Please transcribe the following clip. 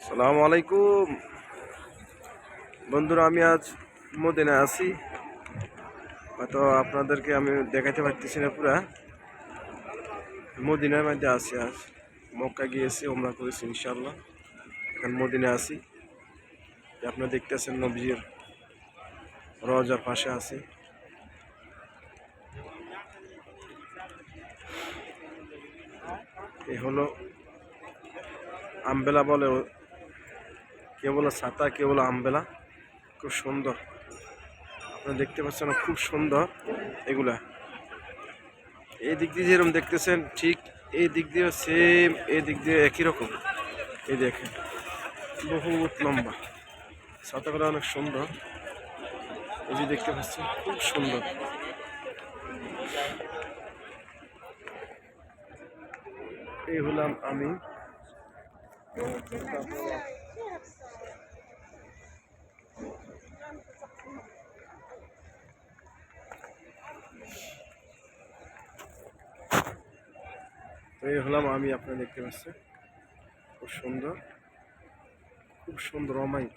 সালামু আলাইকুম বন্ধুরা, আমি আজ মদিনায় আছি। হয়তো আপনাদেরকে আমি দেখাতে পারতেছি না পুরা। মদিনার মধ্যে আছি আজ। মক্কা গিয়েছি, ওমরা করেছি ইনশাআল্লাহ। এখন মদিনায় আছি। আপনারা দেখতেছেন নবীজির রওজার পাশে আছি। এই হলো আমবেলা বলে, কে বলে ছাতা, কে বলে আমবেলা। খুব সুন্দর, আপনারা দেখতে পাচ্ছেন খুব সুন্দর এগুলা। এই দিক দিয়ে যেরকম দেখতেছেন ঠিক এই দিক দিয়ে সেম, এই দিক দিয়ে একই রকম। এই দেখেন বহুত লম্বা, ছাতাগুলো অনেক সুন্দর। এই যে দেখতে পাচ্ছেন খুব সুন্দর। এই হলাম আমি। এই হলাম আমি, আপনারা দেখতে পাচ্ছেন খুব সুন্দর, খুব সুন্দর অমায়িক।